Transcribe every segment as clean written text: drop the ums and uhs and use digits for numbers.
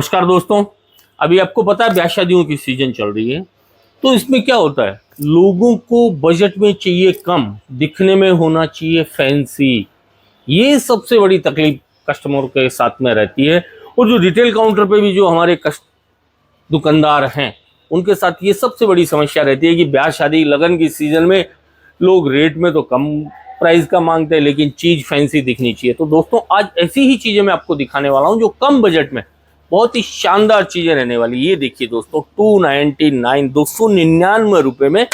नमस्कार दोस्तों। अभी आपको पता है ब्याह शादियों की सीजन चल रही है, तो इसमें क्या होता है, लोगों को बजट में चाहिए कम, दिखने में होना चाहिए फैंसी। ये सबसे बड़ी तकलीफ कस्टमर के साथ में रहती है। और जो रिटेल काउंटर पे भी जो हमारे दुकानदार हैं, उनके साथ ये सबसे बड़ी समस्या रहती है कि ब्याह शादी लगन की सीजन में लोग रेट में तो कम प्राइस का मांगते हैं, लेकिन चीज़ फैंसी दिखनी चाहिए। तो दोस्तों आज ऐसी ही चीज़ें मैं आपको दिखाने वाला हूँ जो कम बजट में बहुत ही शानदार चीज़ें रहने वाली। ये देखिए दोस्तों, 299 299 रुपये में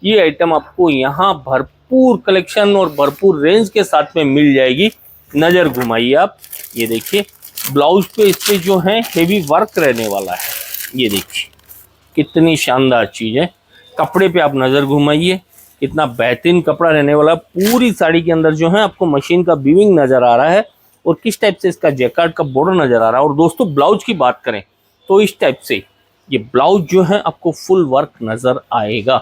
ये आइटम आपको यहाँ भरपूर कलेक्शन और भरपूर रेंज के साथ में मिल जाएगी। नज़र घुमाइए आप, ये देखिए ब्लाउज पे इस पे जो है हेवी वर्क रहने वाला है। ये देखिए कितनी शानदार चीज़ है। कपड़े पे आप नज़र घुमाइए, कितना बेहतरीन कपड़ा रहने वाला। पूरी साड़ी के अंदर जो है आपको मशीन का वीविंग नज़र आ रहा है और किस टाइप से इसका जैकार्ड का बॉर्डर नज़र आ रहा है। और दोस्तों ब्लाउज की बात करें तो इस टाइप से ये ब्लाउज जो है आपको फुल वर्क नज़र आएगा।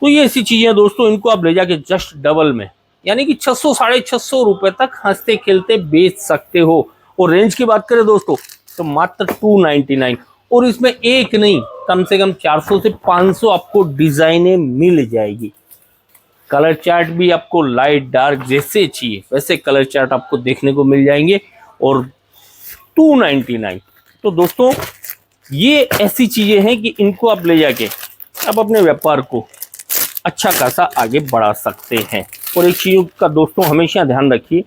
तो ये ऐसी चीज़ें दोस्तों, इनको आप ले जाके जस्ट डबल में यानी कि 600 650 रुपये तक हंसते खेलते बेच सकते हो। और रेंज की बात करें दोस्तों तो मात्र 299, और इसमें एक नहीं कम से कम 400 से 500 आपको डिजाइनें मिल जाएगी। कलर चार्ट भी आपको लाइट डार्क जैसे चाहिए वैसे कलर चार्ट आपको देखने को मिल जाएंगे। और 299, तो दोस्तों ये ऐसी चीजें हैं कि इनको आप ले जाके आप अपने व्यापार को अच्छा खासा आगे बढ़ा सकते हैं। और एक चीज का दोस्तों हमेशा ध्यान रखिए,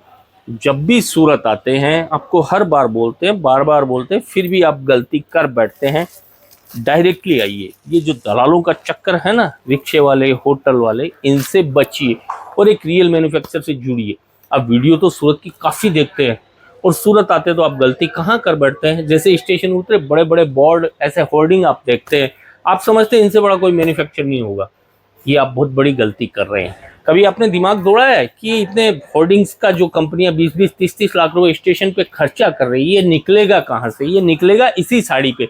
जब भी सूरत आते हैं आपको हर बार बोलते हैं, बार बार बोलते हैं, फिर भी आप गलती कर बैठते हैं। डायरेक्टली आइए। ये जो दलालों का चक्कर है ना, रिक्शे वाले होटल वाले, इनसे बचिए और एक रियल मैन्युफैक्चरर से जुड़िए। आप वीडियो तो सूरत की काफ़ी देखते हैं और सूरत आते तो आप गलती कहाँ कर बैठते हैं, जैसे स्टेशन उतरे बड़े बड़े बोर्ड ऐसे होर्डिंग आप देखते हैं, आप समझते हैं इनसे बड़ा कोई मैन्युफैक्चर नहीं होगा। ये आप बहुत बड़ी गलती कर रहे हैं। कभी आपने दिमाग दौड़ा है कि इतने होर्डिंग्स का जो कंपनियां 20-20 30-30 लाख रुपए स्टेशन पे खर्चा कर रही है, ये निकलेगा कहाँ से? ये निकलेगा इसी साड़ी पे।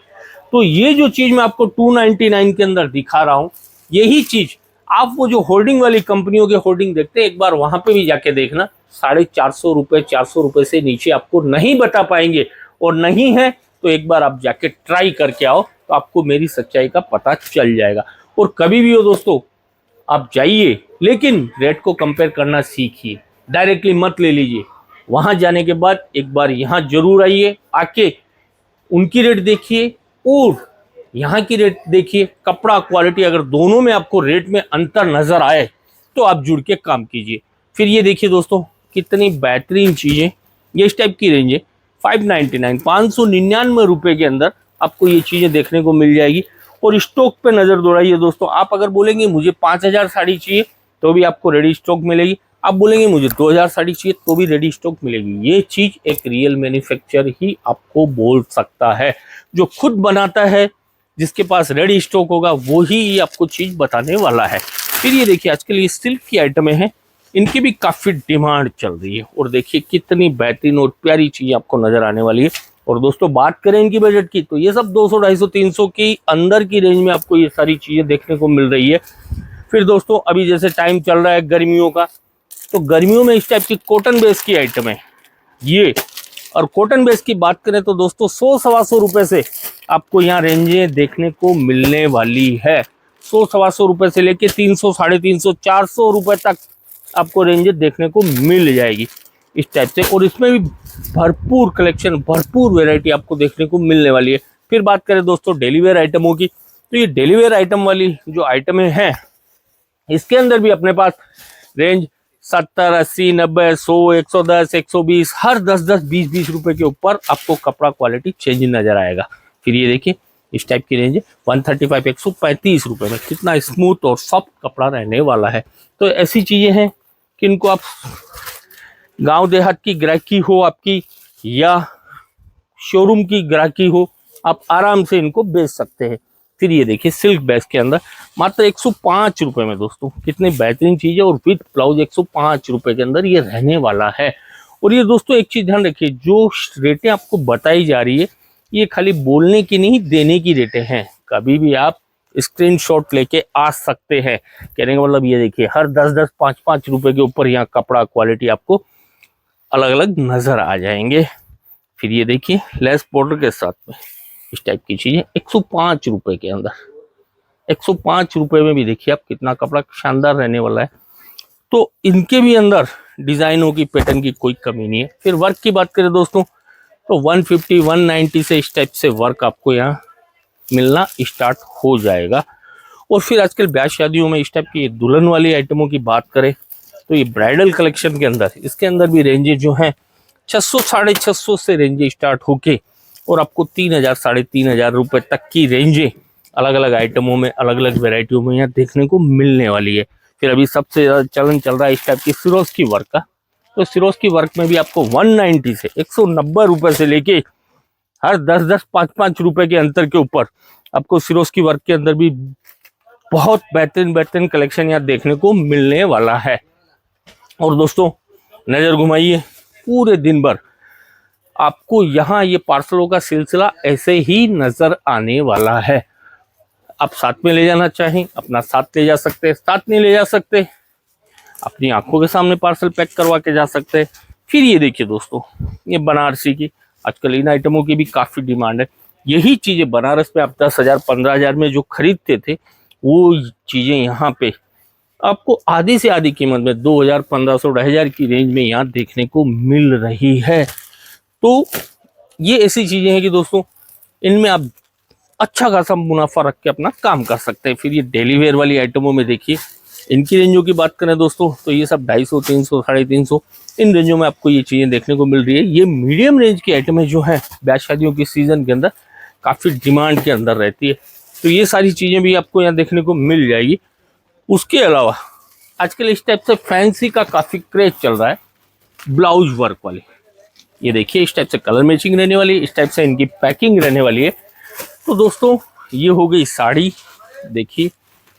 तो ये जो चीज मैं आपको 299 के अंदर दिखा रहा हूं, यही चीज आप वो जो होर्डिंग वाली कंपनियों के होर्डिंग देखते हैं, एक बार वहां पे भी जाके देखना, 450 रुपए 400 रुपए से नीचे आपको नहीं बता पाएंगे। और नहीं है तो एक बार आप जाके ट्राई करके आओ, तो आपको मेरी सच्चाई का पता चल जाएगा। और कभी भी हो दोस्तों आप जाइए, लेकिन रेट को कंपेयर करना सीखिए, डायरेक्टली मत ले लीजिए। वहां जाने के बाद एक बार यहाँ जरूर आइए, आके उनकी रेट देखिए और यहाँ की रेट देखिए। कपड़ा क्वालिटी अगर दोनों में आपको रेट में अंतर नजर आए तो आप जुड़ के काम कीजिए। फिर ये देखिए दोस्तों कितनी बेहतरीन चीजें, ये इस टाइप की रेंज है 599 599 रुपए के अंदर आपको ये चीजें देखने को मिल जाएगी। और स्टॉक पे नजर दौड़ाइए दोस्तों। आप अगर बोलेंगे मुझे 5000 साड़ी चाहिए तो भी आपको रेडी स्टॉक मिलेगी, आप बोलेंगे मुझे 2000 साड़ी चाहिए तो भी रेडी स्टॉक मिलेगी। ये चीज एक रियल मैन्युफैक्चरर ही आपको बोल सकता है, जो खुद बनाता है, जिसके पास रेडी स्टॉक होगा वो ही आपको चीज बताने वाला है। फिर ये देखिए आजकल ये सिल्क की आइटमें हैं, इनकी भी काफी डिमांड चल रही है। और देखिए कितनी बेहतरीन और प्यारी चीज आपको नजर आने वाली है। और दोस्तों बात करें इनकी बजट की तो ये सब 200 250 300 की अंदर की रेंज में आपको ये सारी चीजें देखने को मिल रही है। फिर दोस्तों अभी जैसे टाइम चल रहा है गर्मियों का, तो गर्मियों में इस टाइप की कॉटन बेस की आइटम है ये। और कॉटन बेस की बात करें तो दोस्तों 100-125 रुपए से आपको यहाँ रेंजें देखने को मिलने वाली है। 100-125 रुपए से लेके 300 350 400 रुपए तक आपको रेंजें देखने को मिल जाएगी इस टाइप से। और इसमें भी भरपूर कलेक्शन, भरपूर वैरायटी आपको देखने को मिलने वाली है। फिर बात करें दोस्तों डेली वेयर आइटमों की, तो ये डेली वेयर आइटम वाली जो आइटमें हैं, इसके अंदर भी अपने पास रेंज 70 80 90 100 110 120 हर 10 20 रुपए के ऊपर आपको कपड़ा क्वालिटी चेंज नजर आएगा। फिर ये देखिए इस टाइप की रेंज 135 135 रुपए में कितना स्मूथ और सॉफ्ट कपड़ा रहने वाला है। तो ऐसी चीजें हैं कि इनको आप गांव देहात की ग्राहकी हो आपकी या शोरूम की ग्राहकी हो, आप आराम से इनको बेच सकते हैं। फिर ये देखिए सिल्क बैग के अंदर मात्र 105 रुपए में दोस्तों कितनी बेहतरीन चीज है। और विथ ब्लाउज 105 रुपए के अंदर ये रहने वाला है। और ये दोस्तों एक चीज ध्यान रखिए, जो रेटें आपको बताई जा रही है ये खाली बोलने की नहीं, देने की रेटें हैं। कभी भी आप स्क्रीनशॉट लेके आ सकते हैं। कहने का मतलब ये देखिए हर 10 5 रुपए के ऊपर यहाँ कपड़ा क्वालिटी आपको अलग अलग नजर आ जाएंगे। फिर ये देखिए लेस बॉर्डर के साथ में इस टाइप की चीजें 105 रुपए के अंदर, 105 रुपए में भी देखिए आप कितना कपड़ा शानदार रहने वाला है। तो इनके भी अंदर डिजाइनों की, पैटर्न की कोई कमी नहीं है। फिर वर्क की बात करें दोस्तों तो 150 190 से इस टाइप से वर्क आपको यहाँ मिलना स्टार्ट हो जाएगा। और फिर आजकल ब्याह शादियों में इस टाइप की दुल्हन वाली आइटमों की बात करें तो ये ब्राइडल कलेक्शन के अंदर, इसके अंदर भी रेंजेस जो हैं 600 650 से रेंजेस स्टार्ट होके और आपको 3000 3500 रुपए तक की रेंजें अलग अलग आइटमों में, अलग अलग वेराइटियों में यहाँ देखने को मिलने वाली है। फिर अभी सबसे ज्यादा चलन चल रहा है इस टाइप की सिरोस्की वर्क का। तो सिरोस्की वर्क में भी आपको 190 से 190 रुपए से लेके हर 10-10 5-5 रुपए के अंतर के ऊपर आपको सिरोस्की वर्क के अंदर भी बहुत बेहतरीन कलेक्शन यहाँ देखने को मिलने वाला है। और दोस्तों नजर घुमाइए, पूरे दिन भर आपको यहाँ ये पार्सलों का सिलसिला ऐसे ही नजर आने वाला है। आप साथ में ले जाना चाहें अपना साथ ले जा सकते हैं, साथ नहीं ले जा सकते अपनी आंखों के सामने पार्सल पैक करवा के जा सकते हैं। फिर ये देखिए दोस्तों, ये बनारसी की आजकल इन आइटमों की भी काफी डिमांड है। यही चीजें बनारस में आप 10,000 15,000 में जो खरीदते थे वो चीजें यहाँ पे आपको आधी से आधी कीमत में 2000 1500 2000 की रेंज में यहाँ देखने को मिल रही है। तो ये ऐसी चीजें हैं कि दोस्तों इनमें आप अच्छा खासा मुनाफा रख के अपना काम कर सकते हैं। फिर ये डेली वेयर वाली आइटमों में देखिए, इनकी रेंजों की बात करें दोस्तों तो ये सब 250 300 350 इन रेंजों में आपको ये चीजें देखने को मिल रही है। ये मीडियम रेंज की आइटमें जो है ब्याह शादियों की सीजन के अंदर काफी डिमांड के अंदर रहती है। तो ये सारी चीजें भी आपको यहाँ देखने को मिल जाएगी। उसके अलावा आजकल इस टाइप से फैंसी का काफी क्रेज चल रहा है, ब्लाउज वर्क वाली। ये देखिए इस टाइप से कलर मैचिंग रहने वाली है, इस टाइप से इनकी पैकिंग रहने वाली है। तो दोस्तों ये हो गई साड़ी, देखिए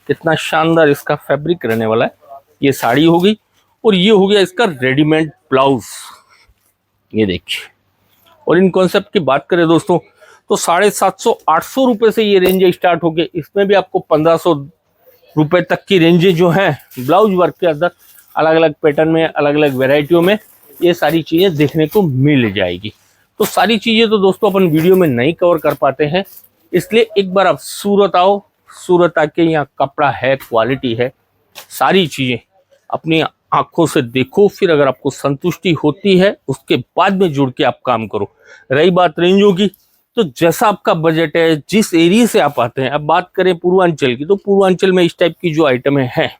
कितना शानदार इसका फैब्रिक रहने वाला है, ये साड़ी हो गई। और ये हो गया इसका रेडीमेड ब्लाउज, ये देखिए। और इन कॉन्सेप्ट की बात करें दोस्तों तो 750 800 रुपए से ये रेंज स्टार्ट हो गए। इसमें भी आपको 1500 रुपए तक की रेंजे जो है ब्लाउज वर्क के अंदर अलग अलग पैटर्न में, अलग अलग वेराइटियों में ये सारी चीजें देखने को मिल जाएगी। तो सारी चीजें तो दोस्तों अपन वीडियो में नहीं कवर कर पाते हैं, इसलिए एक बार आप सूरत आओ, सूरत आके यहाँ कपड़ा है, क्वालिटी है, सारी चीजें अपनी आंखों से देखो। फिर अगर आपको संतुष्टि होती है उसके बाद में जुड़ के आप काम करो। रही बात रेंजों की, तो जैसा आपका बजट है, जिस एरिया से आप आते हैं, अब बात करें पूर्वांचल की तो पूर्वांचल में इस टाइप की जो आइटमें हैं,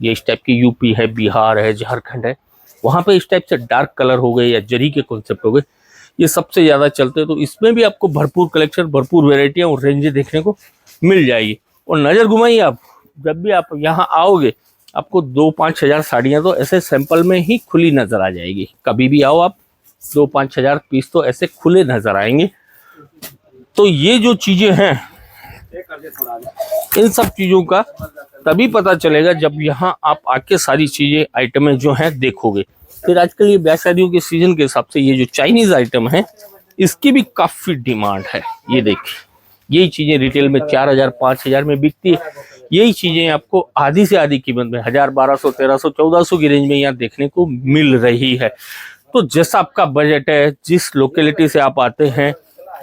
ये इस टाइप की यूपी है, बिहार है, झारखंड है, वहां पे इस टाइप से डार्क कलर हो गए या जरी के कॉन्सेप्ट हो गए, ये सबसे ज्यादा चलते हैं। तो इसमें भी आपको भरपूर कलेक्शन, भरपूर वेराइटियां और रेंजें देखने को मिल जाएगी। और नजर घुमाइए आप, जब भी आप यहाँ आओगे आपको 2-5 हजार साड़ियां तो ऐसे सैंपल में ही खुली नजर आ जाएगी। कभी भी आओ आप 2-5 हजार पीस तो ऐसे खुले नजर आएंगे। तो ये जो चीजें हैं, इन सब चीजों का तभी पता चलेगा जब यहाँ आप आके सारी चीजें, आइटमें जो हैं देखोगे। फिर आजकल ये ब्याह शादियों के सीजन के हिसाब से ये जो चाइनीज आइटम है इसकी भी काफी डिमांड है। ये देखिए, यही चीजें रिटेल में 4000 5000 में बिकती है, यही चीजें आपको आधी से आधी कीमत में 1000 1200 1300 1400 की रेंज में यहाँ देखने को मिल रही है। तो जैसा आपका बजट है, जिस लोकेलिटी से आप आते हैं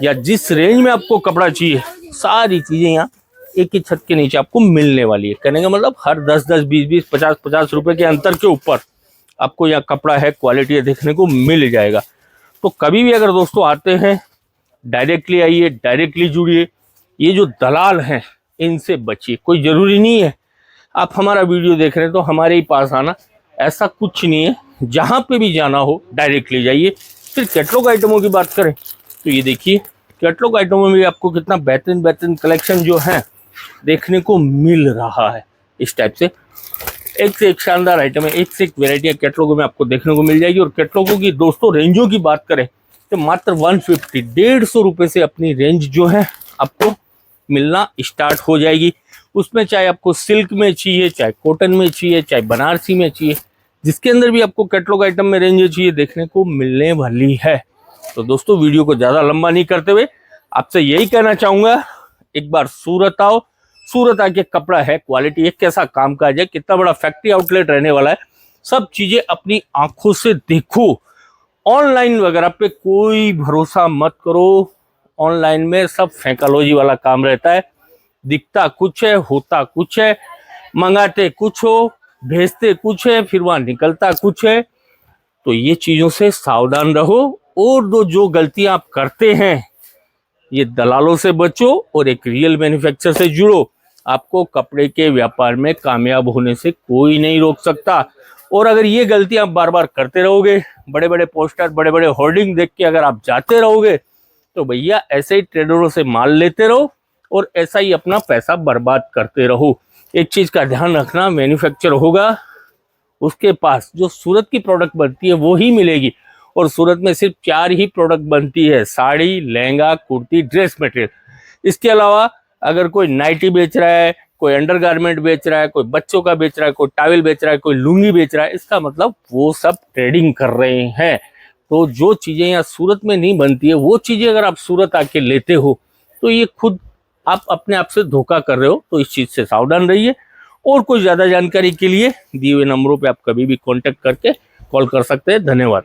या जिस रेंज में आपको कपड़ा चाहिए, सारी चीजें यहाँ एक ही छत के नीचे आपको मिलने वाली है। कहने का मतलब हर 10-10 20-20 50-50 रुपए के अंतर के ऊपर आपको यहाँ कपड़ा है, क्वालिटी देखने को मिल जाएगा। तो कभी भी अगर दोस्तों आते हैं डायरेक्टली आइए, डायरेक्टली जुड़िए। ये जो दलाल हैं इनसे बचिए। कोई जरूरी नहीं है आप हमारा वीडियो देख रहे हैं तो हमारे ही पास आना, ऐसा कुछ नहीं है। जहां पे भी जाना हो डायरेक्टली जाइए। फिर कैटलॉग आइटमों की बात करें तो ये देखिए, कैटलॉग आइटमों में भी आपको कितना बेहतरीन कलेक्शन जो है देखने को मिल रहा है। इस टाइप से एक शानदार आइटम है, एक से एक वेराइटी कैटलॉगों में आपको देखने को मिल जाएगी। और कैटलॉगों की दोस्तों रेंजों की बात करें तो मात्र 150 रुपए से अपनी रेंज जो है आपको मिलना स्टार्ट हो जाएगी। उसमें चाहे आपको सिल्क में चाहिए, चाहे कॉटन में चाहिए, चाहे बनारसी में चाहिए, जिसके अंदर भी आपको कैटलॉग आइटम में रेंज चाहिए देखने को मिलने वाली है। तो दोस्तों वीडियो को ज्यादा लंबा नहीं करते हुए आपसे यही कहना चाहूंगा, एक बार सूरत आओ, सूरत आके कपड़ा है, क्वालिटी है, कैसा काम काज है, कितना बड़ा फैक्ट्री आउटलेट रहने वाला है, सब चीजें अपनी आंखों से देखो। ऑनलाइन वगैरह पे कोई भरोसा मत करो। ऑनलाइन में सब फेंकालोजी वाला काम रहता है, दिखता कुछ है, होता कुछ है, मंगाते कुछ हो, भेजते कुछ है, फिर वहां निकलता कुछ है। तो ये चीजों से सावधान रहो, और जो गलतियां आप करते हैं, ये दलालों से बचो और एक रियल मैन्युफैक्चरर से जुड़ो। आपको कपड़े के व्यापार में कामयाब होने से कोई नहीं रोक सकता। और अगर ये गलती आप बार बार करते रहोगे, बड़े बड़े पोस्टर, बड़े बड़े होर्डिंग देख के अगर आप जाते रहोगे, तो भैया ऐसे ही ट्रेडरों से माल लेते रहो और ऐसा ही अपना पैसा बर्बाद करते रहो। एक चीज का ध्यान रखना, मैन्युफैक्चर होगा, उसके पास जो सूरत की प्रोडक्ट बनती है वो ही मिलेगी। और सूरत में सिर्फ 4 ही प्रोडक्ट बनती है, साड़ी, लहंगा, कुर्ती, ड्रेस मटेरियल। इसके अलावा अगर कोई नाइटी बेच रहा है, कोई अंडरगारमेंट बेच रहा है, कोई बच्चों का बेच रहा है, कोई टॉवेल बेच रहा है, कोई लुंगी बेच रहा है, इसका मतलब वो सब ट्रेडिंग कर रहे हैं। तो जो चीजें यहाँ सूरत में नहीं बनती है, वो चीजें अगर आप सूरत आके लेते हो, तो ये खुद आप अपने आप से धोखा कर रहे हो। तो इस चीज से सावधान रहिए। और कोई ज्यादा जानकारी के लिए दिए हुए नंबरों पे आप कभी भी कांटेक्ट करके कॉल कर सकते हैं। धन्यवाद।